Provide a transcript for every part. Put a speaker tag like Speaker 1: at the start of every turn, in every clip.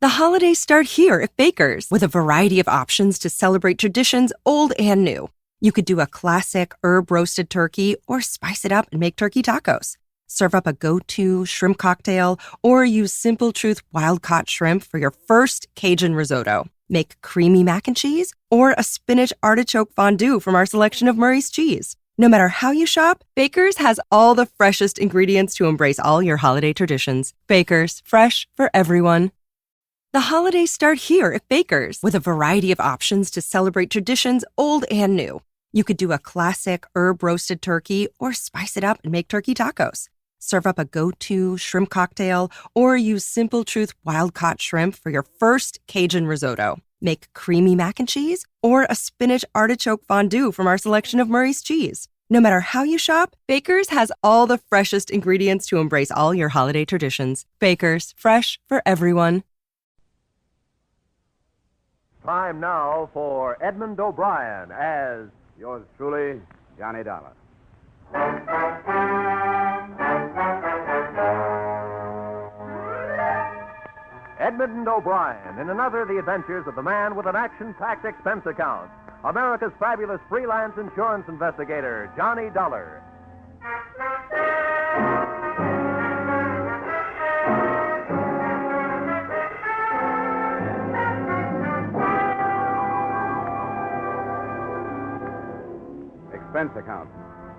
Speaker 1: The holidays start here at Baker's with a variety of options to celebrate traditions old and new. You could do a classic herb-roasted turkey or spice it up and make turkey tacos. Serve up a go-to shrimp cocktail or use Simple Truth wild-caught shrimp for your first Cajun risotto. Make creamy mac and cheese or a spinach artichoke fondue from our selection of Murray's cheese. No matter how you shop, Baker's has all the freshest ingredients to embrace all your holiday traditions. Baker's, fresh for everyone. The holidays start here at Baker's with a variety of options to celebrate traditions old and new. You could do a classic herb-roasted turkey or spice it up and make turkey tacos. Serve up a go-to shrimp cocktail or use Simple Truth wild-caught shrimp for your first Cajun risotto. Make creamy mac and cheese or a spinach artichoke fondue from our selection of Murray's cheese. No matter how you shop, Baker's has all the freshest ingredients to embrace all your holiday traditions. Baker's, fresh for everyone.
Speaker 2: Time now for Edmund O'Brien as
Speaker 3: yours truly, Johnny Dollar.
Speaker 2: Edmund O'Brien in another of the adventures of the man with an action-packed expense account, America's fabulous freelance insurance investigator, Johnny Dollar.
Speaker 3: Expense account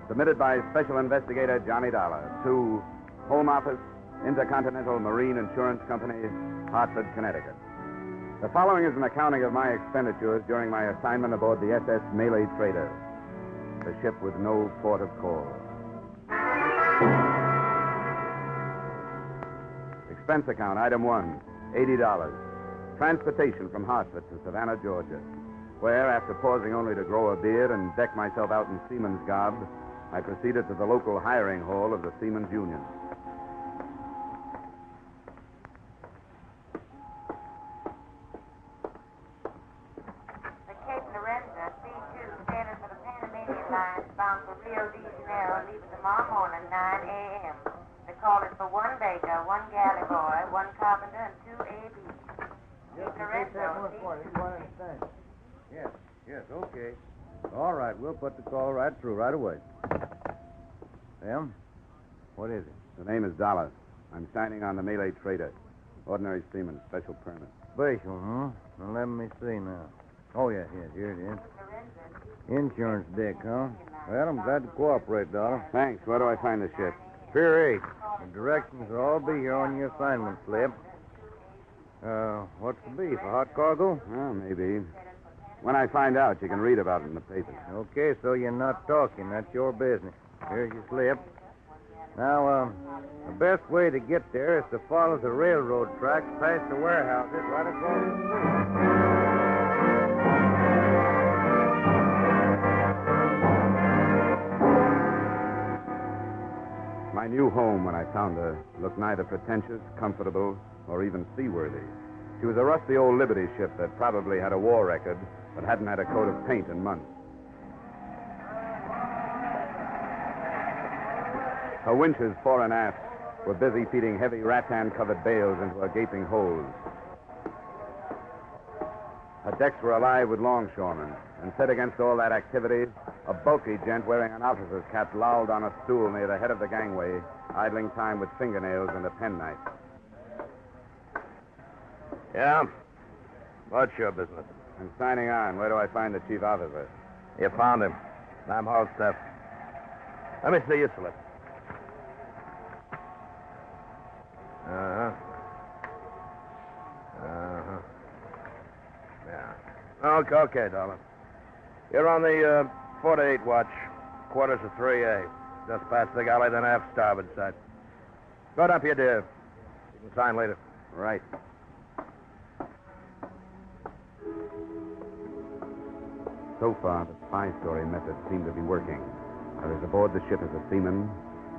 Speaker 3: submitted by Special Investigator Johnny Dollar to Home Office, Intercontinental Marine Insurance Company, Hartford, Connecticut. The following is an accounting of my expenditures during my assignment aboard the SS Malay Trader, the ship with no port of call. Expense account, item 1, $80. Transportation from Hartford to Savannah, Georgia, where, after pausing only to grow a beard and deck myself out in seaman's garb, I proceeded to the local hiring hall of the Seamen's Union.
Speaker 4: The Cape Lorenza, C2, sailing for the Panamanian line, bound for Rio de Janeiro, leaving tomorrow morning, 9 a.m. The call is for one baker, one galley boy, one carpenter, and 2 ABs. Cape Lorenza, C2.
Speaker 5: Yes, okay. All right, we'll put the call right through right away. Em, what is it?
Speaker 3: The name is Dollar. I'm signing on the Malay Trader. Ordinary seaman, special permit.
Speaker 5: Special, huh? Now, let me see now. Oh, yeah, here it is. Insurance deck, huh? Well, I'm glad to cooperate, Dollar.
Speaker 3: Thanks. Where do I find the ship?
Speaker 5: Pier 8. The directions will all be here on your assignment slip. What's the beef? A hot cargo?
Speaker 3: Well, maybe. When I find out, you can read about it in the papers.
Speaker 5: Okay, so you're not talking. That's your business. Here's your slip. Now, the best way to get there is to follow the railroad tracks past the warehouses right across the
Speaker 3: street. My new home, when I found her, looked neither pretentious, comfortable, or even seaworthy. She was a rusty old Liberty ship that probably had a war record, but hadn't had a coat of paint in months. Her winches, fore and aft, were busy feeding heavy rattan-covered bales into her gaping holes. Her decks were alive with longshoremen, and set against all that activity, a bulky gent wearing an officer's cap lolled on a stool near the head of the gangway, idling time with fingernails and a penknife.
Speaker 6: Yeah? What's your business?
Speaker 3: I'm signing on. Where do I find the chief officer?
Speaker 6: You found him. I'm Halstead. Let me see your slip. Yeah. Okay, Dollar. You're on the 4 to 8 watch. Quarters of 3A. Just past the galley, then aft starboard side. Go up here, dear. You can sign later.
Speaker 3: Right. So far, the spy story method seemed to be working. I was aboard the ship as a seaman,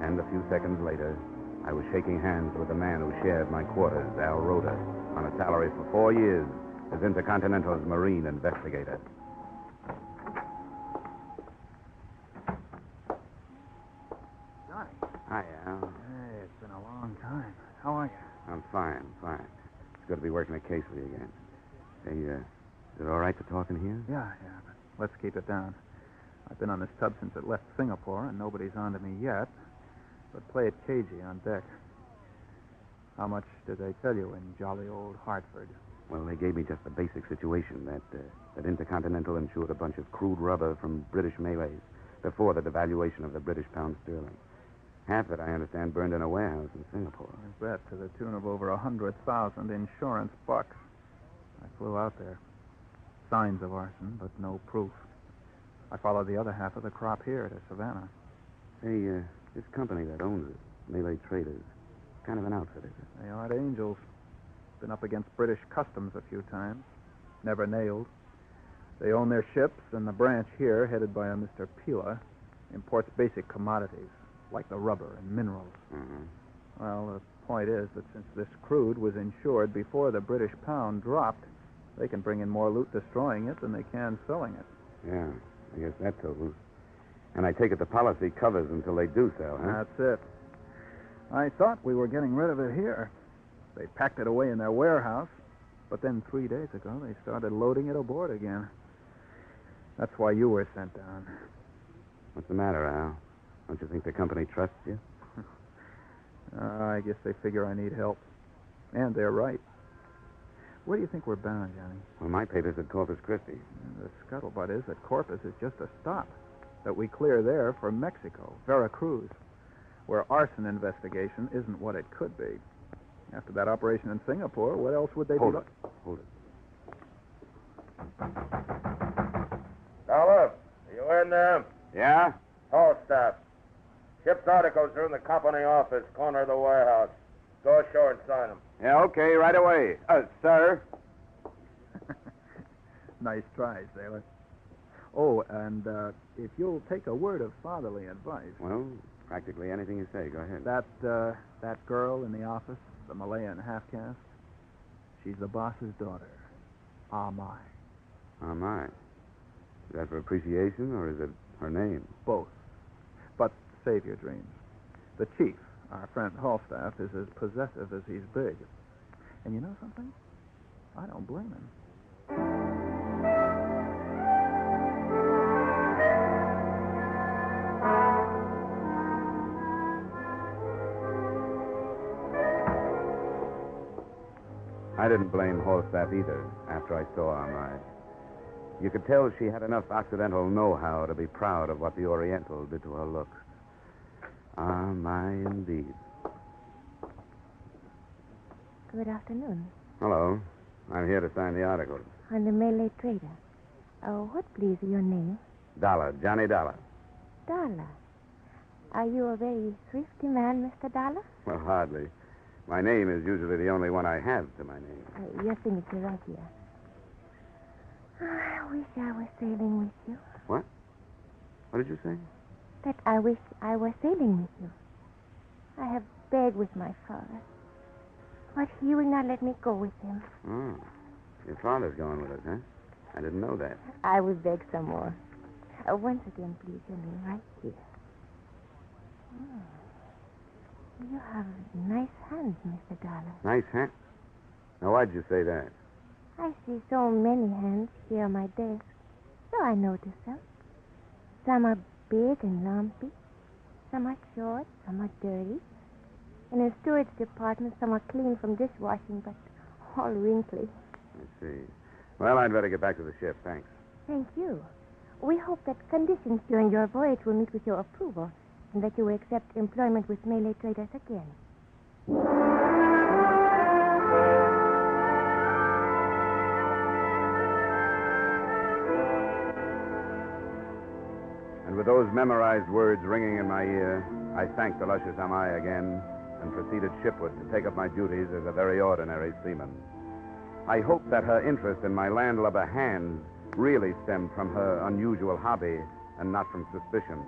Speaker 3: and a few seconds later, I was shaking hands with the man who shared my quarters, Al Rhoda, on a salary for 4 years as Intercontinental's marine investigator.
Speaker 5: Johnny.
Speaker 3: Hi, Al.
Speaker 5: Hey, it's been a long time. How are you?
Speaker 3: I'm fine. Good to be working a case with you again. Hey, is it all right to talk in here?
Speaker 7: Yeah, but let's keep it down. I've been on this tub since it left Singapore, and nobody's on to me yet. But play it cagey on deck. How much did they tell you in jolly old Hartford?
Speaker 3: Well, they gave me just the basic situation that Intercontinental insured a bunch of crude rubber from British Malays before the devaluation of the British pound sterling. Half that, I understand, burned in a warehouse in Singapore.
Speaker 7: I bet, to the tune of over 100,000 insurance bucks. I flew out there. Signs of arson, but no proof. I followed the other half of the crop here to Savannah.
Speaker 3: Hey, this company that owns it, Malay Traders, kind of an outfit, is it?
Speaker 7: They aren't angels. Been up against British customs a few times. Never nailed. They own their ships, and the branch here, headed by a Mr. Pila, imports basic commodities, like the rubber and minerals.
Speaker 3: Mm-hmm.
Speaker 7: Well, the point is that since this crude was insured before the British pound dropped, they can bring in more loot destroying it than they can selling it.
Speaker 3: Yeah, I guess that totals. And I take it the policy covers until they do sell, huh?
Speaker 7: That's it. I thought we were getting rid of it here. They packed it away in their warehouse, but then 3 days ago they started loading it aboard again. That's why you were sent down.
Speaker 3: What's the matter, Al? Don't you think the company trusts you?
Speaker 7: I guess they figure I need help. And they're right. Where do you think we're bound, Johnny?
Speaker 3: Well, my paper's at Corpus Christi.
Speaker 7: The scuttlebutt is that Corpus is just a stop. That we clear there for Mexico, Veracruz, where arson investigation isn't what it could be. After that operation in Singapore, what else would they
Speaker 3: Hold
Speaker 7: be...
Speaker 3: it. Hold it.
Speaker 6: Dollar, are you in there?
Speaker 3: Yeah?
Speaker 6: Hall staff. Ship's articles are in the company office, corner of the warehouse. Go ashore and sign them.
Speaker 3: Yeah, okay, right away. Sir?
Speaker 7: Nice try, sailor. Oh, and if you'll take a word of fatherly advice...
Speaker 3: Well, practically anything you say. Go ahead.
Speaker 7: That girl in the office, the Malayan half-caste, she's the boss's daughter. Ah, my.
Speaker 3: Oh, my. Is that for appreciation, or is it her name?
Speaker 7: Both. But save your dreams. The chief, our friend Halstaff, is as possessive as he's big. And you know something? I don't blame him.
Speaker 3: I didn't blame Halstaff either after I saw Armide. You could tell she had enough Occidental know-how to be proud of what the Oriental did to her looks. Ah, my, indeed.
Speaker 8: Good afternoon.
Speaker 3: Hello. I'm here to sign the articles.
Speaker 8: I'm the Malay trader. What, please, is your name?
Speaker 3: Dollar, Johnny Dollar.
Speaker 8: Dollar. Are you a very thrifty man, Mr. Dollar?
Speaker 3: Well, hardly. My name is usually the only one I have to my name.
Speaker 8: Your signature right here. I wish I was sailing with you.
Speaker 3: What? What did you say?
Speaker 8: That I wish I were sailing with you. I have begged with my father, but he will not let me go with him.
Speaker 3: Oh. Your father's going with us, huh? I didn't know that.
Speaker 8: I will beg some more. Once again, please, your name right here. You have nice hands, Mr. Dollar.
Speaker 3: Nice, huh? Now, why'd you say that?
Speaker 8: I see so many hands here on my desk, so I notice them. Some are big and lumpy. Some are short, some are dirty. In the steward's department, some are clean from dishwashing, but all wrinkly.
Speaker 3: I see. Well, I'd better get back to the ship. Thanks.
Speaker 8: Thank you. We hope that conditions during your voyage will meet with your approval, and that you will accept employment with Malay traders again.
Speaker 3: And with those memorized words ringing in my ear, I thanked the luscious Amai again and proceeded shipward to take up my duties as a very ordinary seaman. I hoped that her interest in my landlubber hands really stemmed from her unusual hobby and not from suspicion.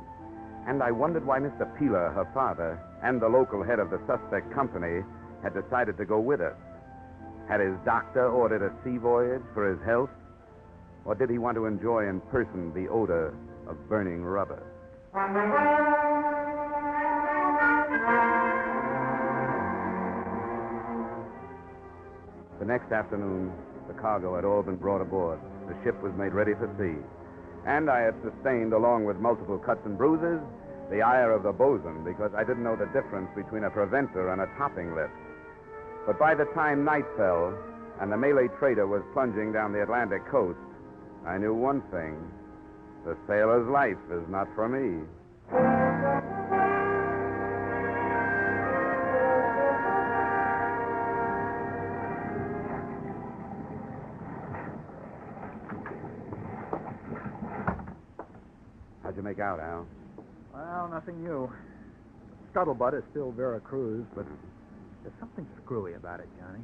Speaker 3: And I wondered why Mr. Pila, her father, and the local head of the suspect company had decided to go with us. Had his doctor ordered a sea voyage for his health? Or did he want to enjoy in person the odor of burning rubber? The next afternoon, the cargo had all been brought aboard. The ship was made ready for sea. And I had sustained, along with multiple cuts and bruises, the ire of the bosun because I didn't know the difference between a preventer and a topping lift. But by the time night fell and the Malay trader was plunging down the Atlantic coast, I knew one thing. The sailor's life is not for me. How'd you make out, Al?
Speaker 7: Well, nothing new. Scuttlebutt is still Vera Cruz, but there's something screwy about it, Johnny.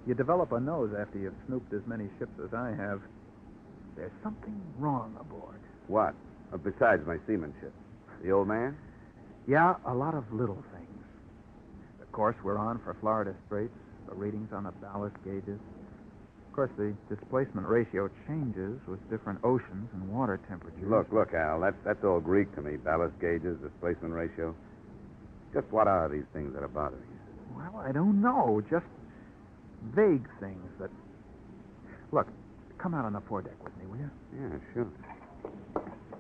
Speaker 7: You develop a nose after you've snooped as many ships as I have. There's something wrong aboard.
Speaker 3: What? Besides my seamanship. The old man?
Speaker 7: Yeah, a lot of little things. The course we're on for Florida Straits, the readings on the ballast gauges. Of course, the displacement ratio changes with different oceans and water temperatures.
Speaker 3: Look, Al, that's all Greek to me. Ballast gauges, displacement ratio. Just what are these things that are bothering you?
Speaker 7: Well, I don't know. Just vague things that... Look, come out on the foredeck with me, will you?
Speaker 3: Yeah, sure.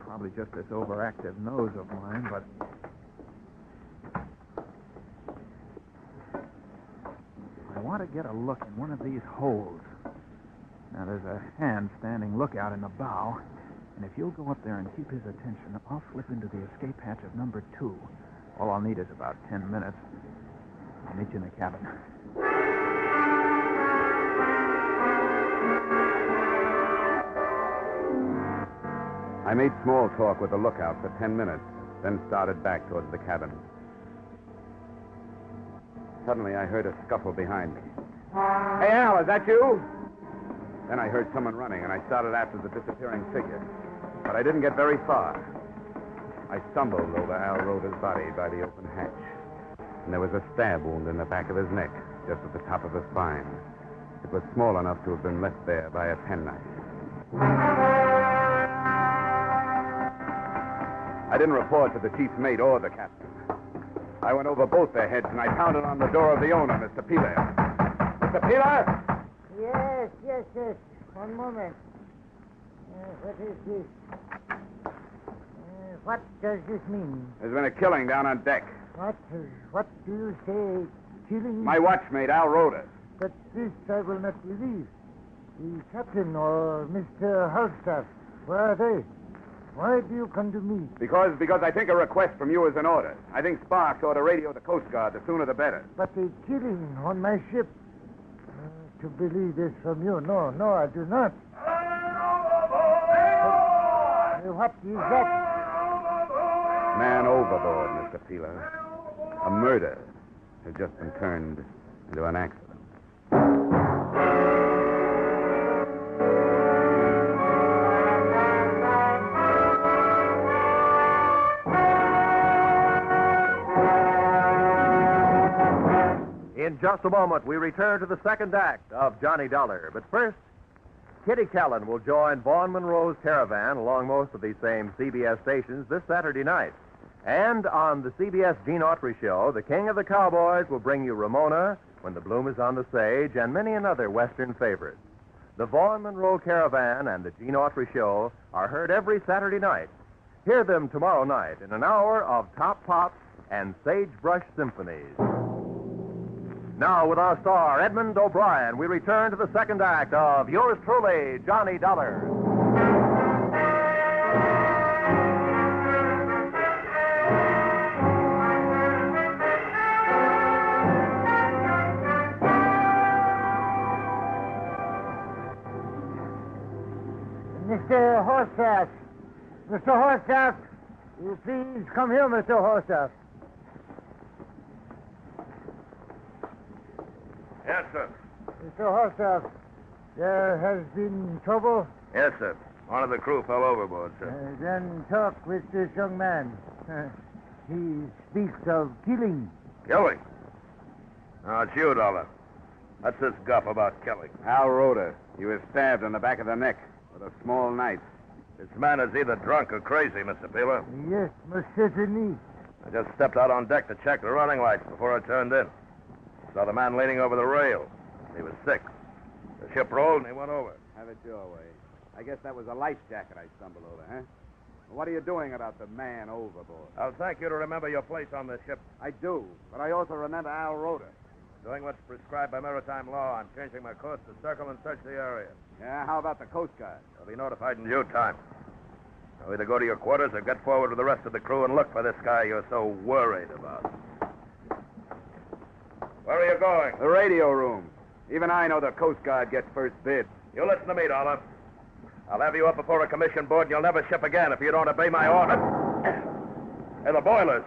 Speaker 7: Probably just this overactive nose of mine, but... I want to get a look in one of these holes. Now, there's a hand standing lookout in the bow, and if you'll go up there and keep his attention, I'll slip into the escape hatch of number 2. All I'll need is about 10 minutes. I'll meet you in the cabin.
Speaker 3: I made small talk with the lookout for 10 minutes, then started back towards the cabin. Suddenly, I heard a scuffle behind me. Hey, Al, is that you? Then I heard someone running, and I started after the disappearing figure. But I didn't get very far. I stumbled over Al Roda's body by the open hatch. And there was a stab wound in the back of his neck, just at the top of his spine. It was small enough to have been left there by a penknife. I didn't report to the chief's mate or the captain. I went over both their heads, and I pounded on the door of the owner, Mr. Peeler. Mr. Peeler?
Speaker 9: Yes. One moment. What is this? What does this mean?
Speaker 3: There's been a killing down on deck.
Speaker 9: What do you say? Killing?
Speaker 3: My watchmate, Al Roda.
Speaker 9: But this I will not believe. The captain or Mr. Halstaff, where are they? Why do you come to me?
Speaker 3: Because I think a request from you is in order. I think Sparks ought to radio the Coast Guard. The sooner the better.
Speaker 9: But a killing on my ship? To believe this from you. No, I do not. What is that?
Speaker 3: Man overboard, Mr. Peeler. A murder has just been turned into an accident.
Speaker 2: In just a moment, we return to the second act of Johnny Dollar. But first, Kitty Callan will join Vaughn Monroe's caravan along most of these same CBS stations this Saturday night. And on the CBS Gene Autry Show, the King of the Cowboys will bring you Ramona, When the Bloom is on the Sage, and many another Western favorites. The Vaughn Monroe Caravan and the Gene Autry Show are heard every Saturday night. Hear them tomorrow night in an hour of Top Pops and Sagebrush Symphonies. Now, with our star, Edmund O'Brien, we return to the second act of yours truly, Johnny Dollar.
Speaker 9: Mr. Horstaff. Mr. Horstaff, you please come here, Mr. Horstaff.
Speaker 6: Yes, sir.
Speaker 9: Mr. Horstaff, there has been trouble?
Speaker 6: Yes, sir. One of the crew fell overboard, sir.
Speaker 9: Then talk with this young man. He speaks of killing.
Speaker 6: Killing? No, it's you, Dollar. What's this guff about killing?
Speaker 3: Al Roda. He was stabbed in the back of the neck with a small knife.
Speaker 6: This man is either drunk or crazy, Mr. Peeler.
Speaker 9: Yes, most certainly.
Speaker 6: I just stepped out on deck to check the running lights before I turned in. Saw the man leaning over the rail. He was sick. The ship rolled and he went over.
Speaker 3: Have it your way. I guess that was a life jacket I stumbled over, huh? What are you doing about the man overboard?
Speaker 6: I'll thank you to remember your place on the ship.
Speaker 3: I do, but I also remember Al Rhoda.
Speaker 6: Doing what's prescribed by maritime law. I'm changing my course to circle and search the area.
Speaker 3: Yeah, how about the Coast Guard?
Speaker 6: I'll be notified in due time. Now either go to your quarters or get forward with the rest of the crew and look for this guy you're so worried about. Where are you going?
Speaker 3: The radio room. Even I know the Coast Guard gets first bid.
Speaker 6: You listen to me, Dollar. I'll have you up before a commission board and you'll never ship again if you don't obey my orders. Hey, the boilers.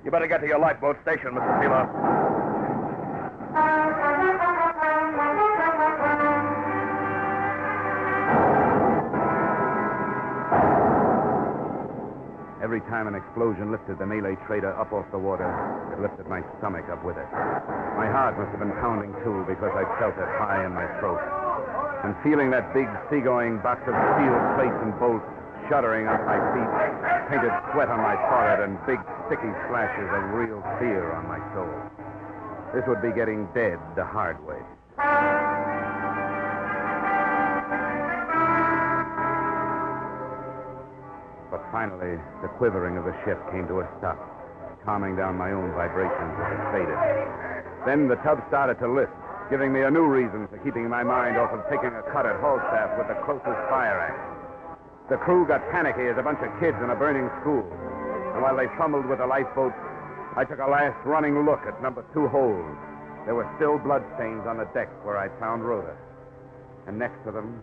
Speaker 6: You better get to your lifeboat station, Mr. Peeler.
Speaker 3: Every time an explosion lifted the Malay trader up off the water, it lifted my stomach up with it. My heart must have been pounding, too, because I felt it high in my throat. And feeling that big seagoing box of steel plates and bolts shuddering under my feet, painted sweat on my forehead, and big sticky flashes of real fear on my soul. This would be getting dead the hard way. But finally, the quivering of the ship came to a stop, calming down my own vibrations as it faded. Then the tub started to lift, giving me a new reason for keeping my mind off of taking a cut at Falstaff with the closest fire axe. The crew got panicky as a bunch of kids in a burning school. And while they fumbled with the lifeboats, I took a last running look at number 2 hold. There were still bloodstains on the deck where I'd found Rhoda. And next to them,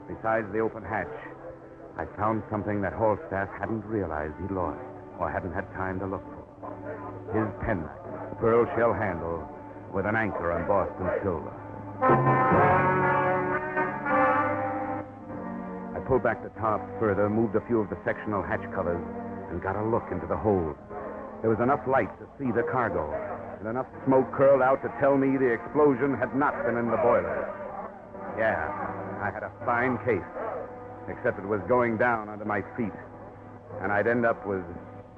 Speaker 3: besides the open hatch, I found something that Falstaff hadn't realized he'd lost or hadn't had time to look for. His penknife, pearl shell handle, with an anchor embossed in silver. I pulled back the tarp further, moved a few of the sectional hatch covers, and got a look into the hold. There was enough light to see the cargo, and enough smoke curled out to tell me the explosion had not been in the boiler. Yeah, I had a fine case, except it was going down under my feet, and I'd end up with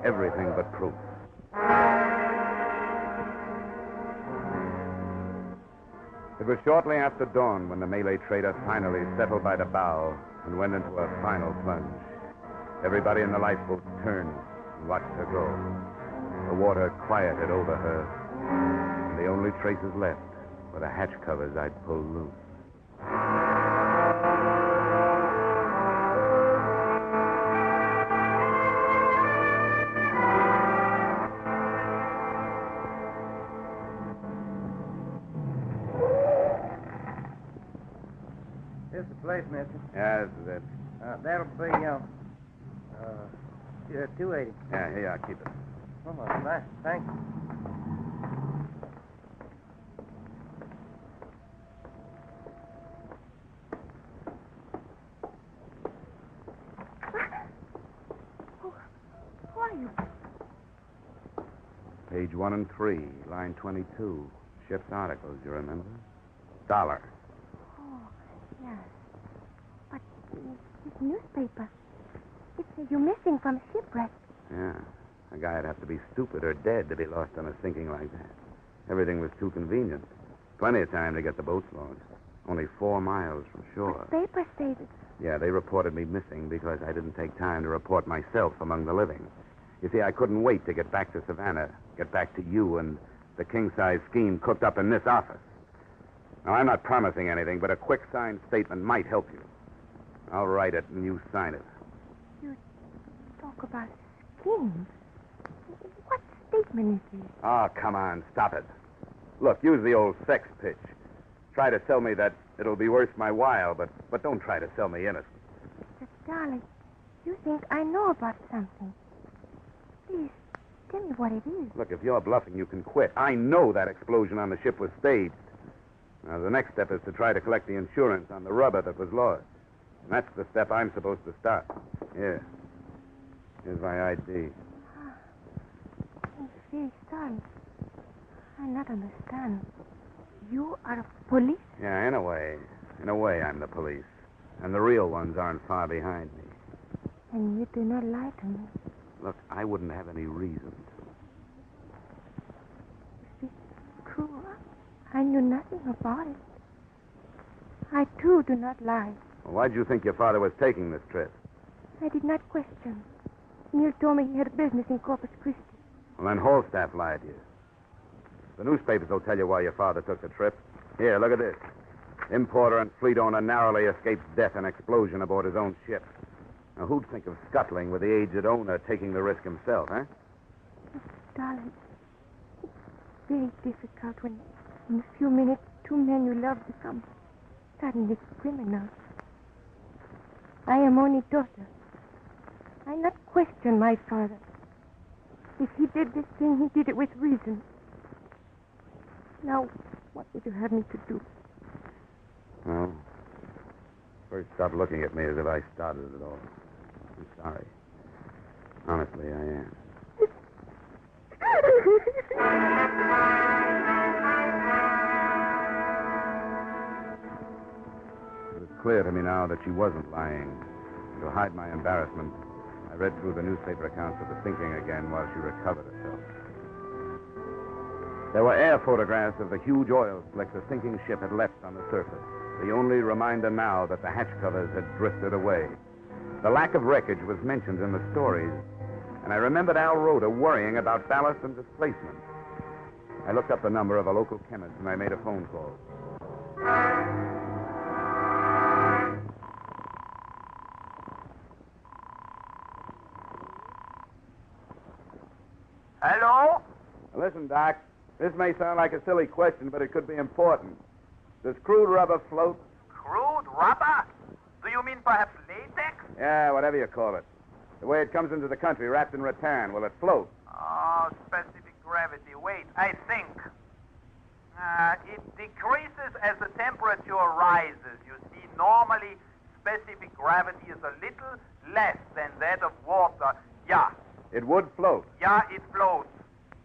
Speaker 3: everything but proof. It was shortly after dawn when the Malay trader finally settled by the bow and went into a final plunge. Everybody in the lifeboat turned and watched her go. The water quieted over her, and the only traces left were the hatch covers I'd pulled loose.
Speaker 5: Here's the place, mister.
Speaker 3: Yeah, this is it.
Speaker 5: That'll be, 280.
Speaker 3: Yeah, here you are. Keep it.
Speaker 5: Oh, nice. Thanks.
Speaker 8: Who are you?
Speaker 3: Page 1 and 3, line 22. Ship's articles, you remember? Dollar.
Speaker 8: Oh, yes. But this newspaper, it says you're missing from shipwreck.
Speaker 3: Yeah. A guy'd have to be stupid or dead to be lost on a sinking like that. Everything was too convenient. Plenty of time to get the boats launched. Only 4 miles from shore.
Speaker 8: The paper says it.
Speaker 3: Yeah, they reported me missing because I didn't take time to report myself among the living. You see, I couldn't wait to get back to Savannah, get back to you and the king-size scheme cooked up in this office. Now, I'm not promising anything, but a quick signed statement might help you. I'll write it and you sign it.
Speaker 8: You talk about scheme. What statement is this?
Speaker 3: Oh, come on, stop it. Look, use the old sex pitch. Try to sell me that it'll be worth my while, but don't try to sell me innocent.
Speaker 8: But, darling, you think I know about something. Please, tell me what it is.
Speaker 3: Look, if you're bluffing, you can quit. I know that explosion on the ship was staged. Now, the next step is to try to collect the insurance on the rubber that was lost. And that's the step I'm supposed to start. Here. Here's my ID.
Speaker 8: I'm very sorry. I not understand. You are police?
Speaker 3: Yeah, in a way. In a way, I'm the police. And the real ones aren't far behind me.
Speaker 8: And you do not lie to me.
Speaker 3: Look, I wouldn't have any reason to.
Speaker 8: Is this true? I knew nothing about it. I, too, do not lie.
Speaker 3: Well, why did you think your father was taking this trip?
Speaker 8: I did not question. Neil told me he had a business in Corpus Christi.
Speaker 3: Well, then Hallstaff lied to you. The newspapers will tell you why your father took the trip. Here, look at this. Importer and fleet owner narrowly escapes death in explosion aboard his own ship. Now, who'd think of scuttling with the aged owner taking the risk himself, huh?
Speaker 8: Darling, it's very difficult when in a few minutes 2 men you love become suddenly criminals. I am only daughter. I not question my father. If he did this thing, he did it with reason. Now, what would you have me to do?
Speaker 3: Well, first stop looking at me as if I started it all. I'm sorry. Honestly, I am. It was clear to me now that she wasn't lying. And to hide my embarrassment, I read through the newspaper accounts of the sinking again while she recovered herself. There were air photographs of the huge oil slick the sinking ship had left on the surface, the only reminder now that the hatch covers had drifted away. The lack of wreckage was mentioned in the stories, and I remembered Al Rhoda worrying about ballast and displacement. I looked up the number of a local chemist, and I made a phone call.
Speaker 6: Hello?
Speaker 3: Listen, Doc, this may sound like a silly question, but it could be important. Does crude rubber float?
Speaker 6: Crude rubber? Do you mean perhaps latex?
Speaker 3: Yeah, whatever you call it. The way it comes into the country, wrapped in rattan, will it float?
Speaker 6: Oh, specific gravity. Wait, I think. It decreases as the temperature rises. You see, normally specific gravity is a little less than that of water. Yeah.
Speaker 3: It would float.
Speaker 6: Yeah, it floats.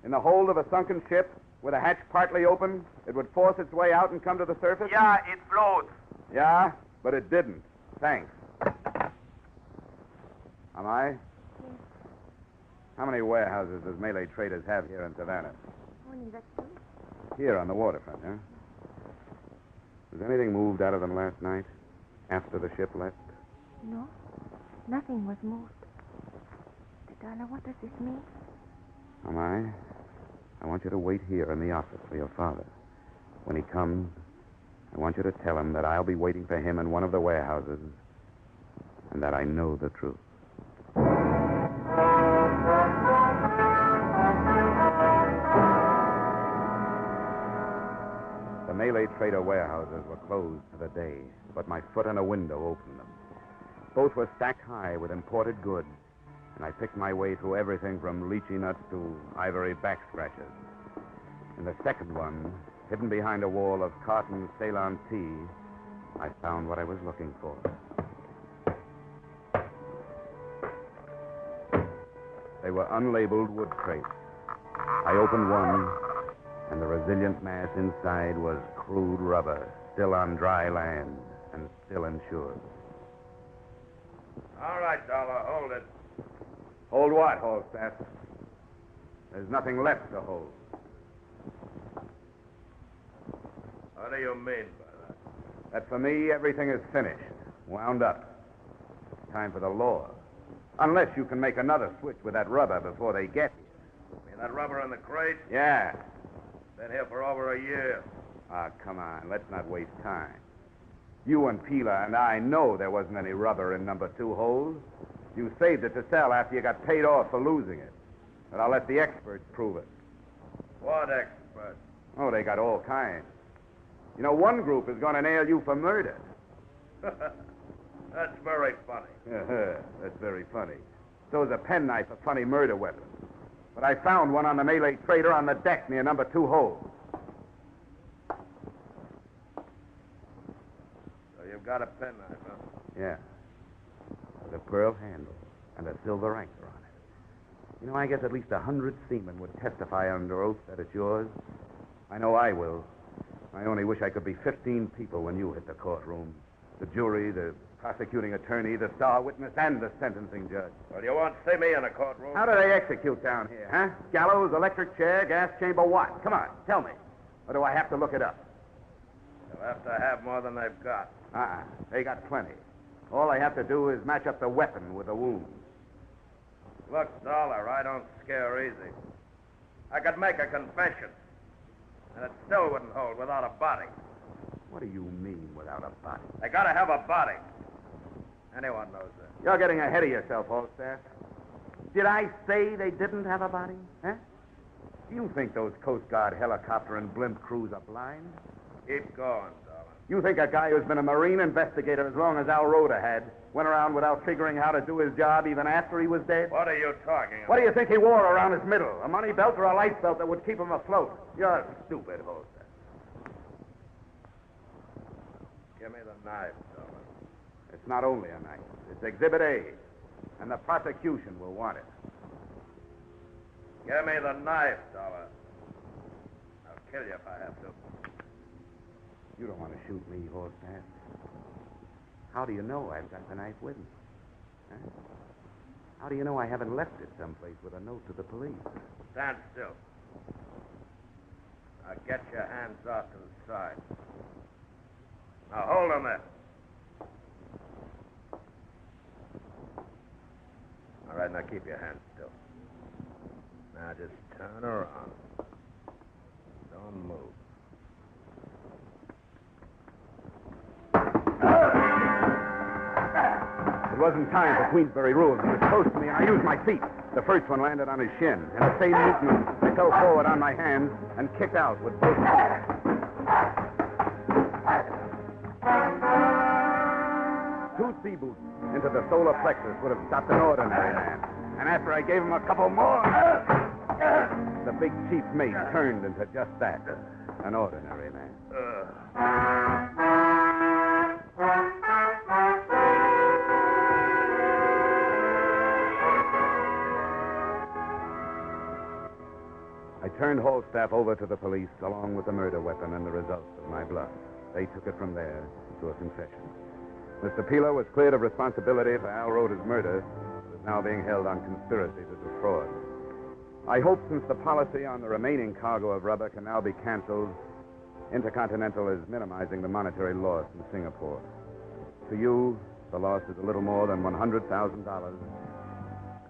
Speaker 3: In the hold of a sunken ship, with a hatch partly open, it would force its way out and come to the surface?
Speaker 6: Yeah, it floats.
Speaker 3: Yeah, but it didn't. Thanks. Am I?
Speaker 8: Yes.
Speaker 3: How many warehouses does Malay Traders have here in Savannah?
Speaker 8: Only that two?
Speaker 3: Here on the waterfront, huh? Was anything moved out of them last night, after the ship left?
Speaker 8: No, nothing was moved. Darla, what does this mean?
Speaker 3: Am I want you to wait here in the office for your father. When he comes, I want you to tell him that I'll be waiting for him in one of the warehouses and that I know the truth. The Malay Trader warehouses were closed for the day, but my foot in a window opened them. Both were stacked high with imported goods, and I picked my way through everything from lychee nuts to ivory back scratchers. In the second one, hidden behind a wall of cotton Ceylon tea, I found what I was looking for. They were unlabeled wood crates. I opened one, and the resilient mass inside was crude rubber, still on dry land and still insured.
Speaker 6: All right, Dollar, hold it.
Speaker 3: Hold what, Hallstaff? There's nothing left to hold.
Speaker 6: What do you mean by that?
Speaker 3: That for me, everything is finished, wound up. Time for the law. Unless you can make another switch with that rubber before they get here.
Speaker 6: You mean that rubber in the crate?
Speaker 3: Yeah.
Speaker 6: Been here for over a year.
Speaker 3: Ah, come on. Let's not waste time. You and Pila and I know there wasn't any rubber in number 2 hold. You saved it to sell after you got paid off for losing it. But I'll let the experts prove it.
Speaker 6: What expert?
Speaker 3: Oh, they got all kinds. You know, one group is going to nail you for murder.
Speaker 6: That's very funny.
Speaker 3: That's very funny. So is a penknife a funny murder weapon. But I found one on the Malay Trader on the deck near number 2 hold.
Speaker 6: So you've got a penknife, huh?
Speaker 3: Yeah. With a pearl handle and a silver anchor on it. You know, I guess at least 100 seamen would testify under oath that it's yours. I know I will. I only wish I could be 15 people when you hit the courtroom. The jury, the prosecuting attorney, the star witness, and the sentencing judge.
Speaker 6: Well, you won't see me in a courtroom.
Speaker 3: How do they execute down here, huh? Gallows, electric chair, gas chamber, what? Come on, tell me. Or do I have to look it up?
Speaker 6: They'll have to have more than they've got.
Speaker 3: They got plenty. All I have to do is match up the weapon with the wounds.
Speaker 6: Look, Dollar, I don't scare easy. I could make a confession, and it still wouldn't hold without a body.
Speaker 3: What do you mean without a body?
Speaker 6: They gotta have a body. Anyone knows that.
Speaker 3: You're getting ahead of yourself, Holstaff. Did I say they didn't have a body? Huh? Do you think those Coast Guard helicopter and blimp crews are blind?
Speaker 6: Keep going, Dollar.
Speaker 3: You think a guy who's been a Marine investigator as long as Al Roda had went around without figuring how to do his job even after he was dead?
Speaker 6: What are you talking about?
Speaker 3: What do you think he wore around his middle? A money belt or a life belt that would keep him afloat? You're stupid, Holster.
Speaker 6: Give me the knife, Dollar.
Speaker 3: It's not only a knife. It's Exhibit A, and the prosecution will want it.
Speaker 6: Give me the knife, Dollar. I'll kill you if I have to.
Speaker 3: You don't want to shoot me, Holstaff. How do you know I've got the knife with me? Huh? How do you know I haven't left it someplace with a note to the police?
Speaker 6: Stand still. Now get your hands off to the side. Now hold them there. All right, now keep your hands still. Now just turn around. Don't move.
Speaker 3: It wasn't time for Queensbury rules. He was close to me, and I used my feet. The first one landed on his shin. In the same movement, I fell forward on my hands and kicked out with both feet. Two sea boots into the solar plexus would have stopped an ordinary man. And after I gave him a couple more, the big chief mate turned into just that, an ordinary man. I turned Holstaff over to the police along with the murder weapon and the results of my blood. They took it from there to a confession. Mr. Peeler was cleared of responsibility for Al Roda's murder, but is now being held on conspiracy to defraud. I hope, since the policy on the remaining cargo of rubber can now be canceled, Intercontinental is minimizing the monetary loss in Singapore. To you, the loss is a little more than $100,000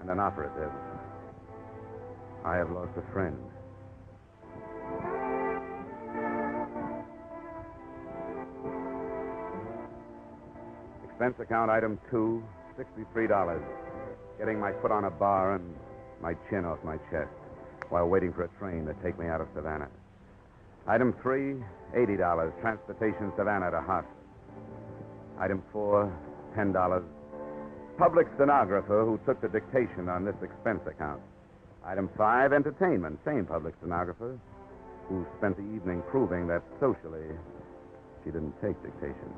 Speaker 3: and an operative. I have lost a friend. Expense account item 2, $63. Getting my foot on a bar and my chin off my chest while waiting for a train to take me out of Savannah. Item 3, $80. Transportation Savannah to hospital. Item 4, $10. Public stenographer who took the dictation on this expense account. Item 5, entertainment. Same public stenographer who spent the evening proving that socially she didn't take dictation.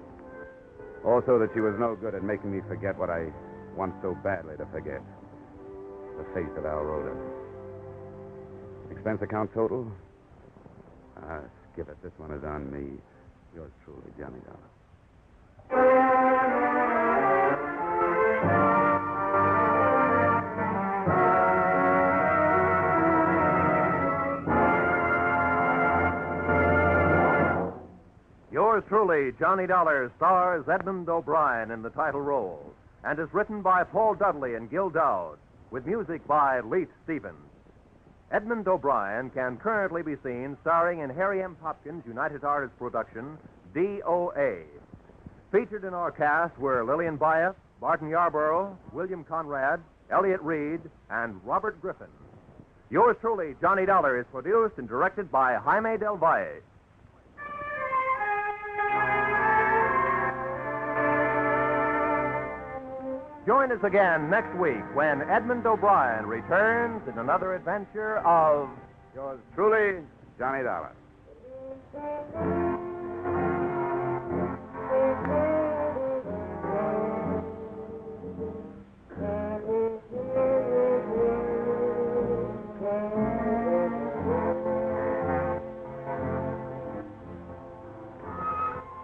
Speaker 3: Also that she was no good at making me forget what I want so badly to forget. The face of Al Roda. Expense account total? Skip it. This one is on me. Yours truly, Johnny Dollar.
Speaker 2: Yours truly, Johnny Dollar, stars Edmund O'Brien in the title role and is written by Paul Dudley and Gil Dowd, with music by Leith Stevens. Edmund O'Brien can currently be seen starring in Harry M. Popkins' United Artists production, D.O.A. Featured in our cast were Lillian Buyeff, Barton Yarborough, William Conrad, Elliott Reed, and Robert Griffin. Yours truly, Johnny Dollar, is produced and directed by Jaime Del Valle. Join us again next week when Edmund O'Brien returns in another adventure of
Speaker 3: Yours truly, Johnny Dollar.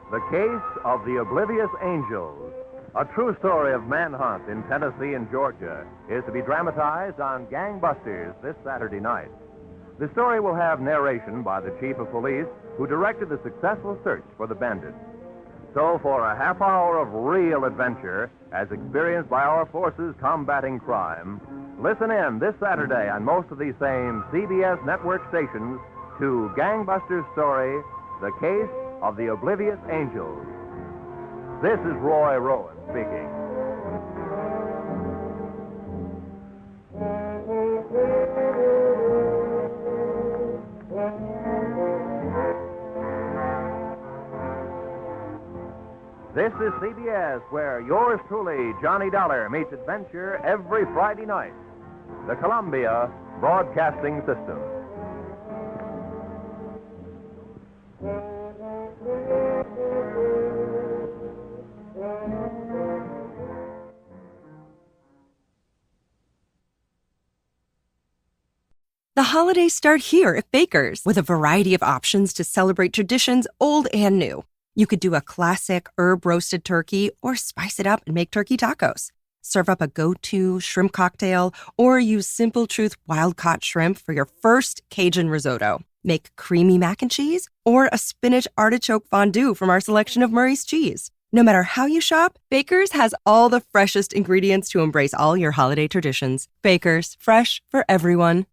Speaker 2: The Case of the Oblivious Angels. A true story of manhunt in Tennessee and Georgia is to be dramatized on Gangbusters this Saturday night. The story will have narration by the chief of police who directed the successful search for the bandits. So for a half hour of real adventure, as experienced by our forces combating crime, listen in this Saturday on most of these same CBS network stations to Gangbusters' story, The Case of the Oblivious Angels. This is Roy Rowan speaking. This is CBS, where yours truly, Johnny Dollar, meets adventure every Friday night. The Columbia Broadcasting System.
Speaker 1: The holidays start here at Baker's with a variety of options to celebrate traditions old and new. You could do a classic herb-roasted turkey or spice it up and make turkey tacos. Serve up a go-to shrimp cocktail or use Simple Truth wild-caught shrimp for your first Cajun risotto. Make creamy mac and cheese or a spinach artichoke fondue from our selection of Murray's cheese. No matter how you shop, Baker's has all the freshest ingredients to embrace all your holiday traditions. Baker's, fresh for everyone.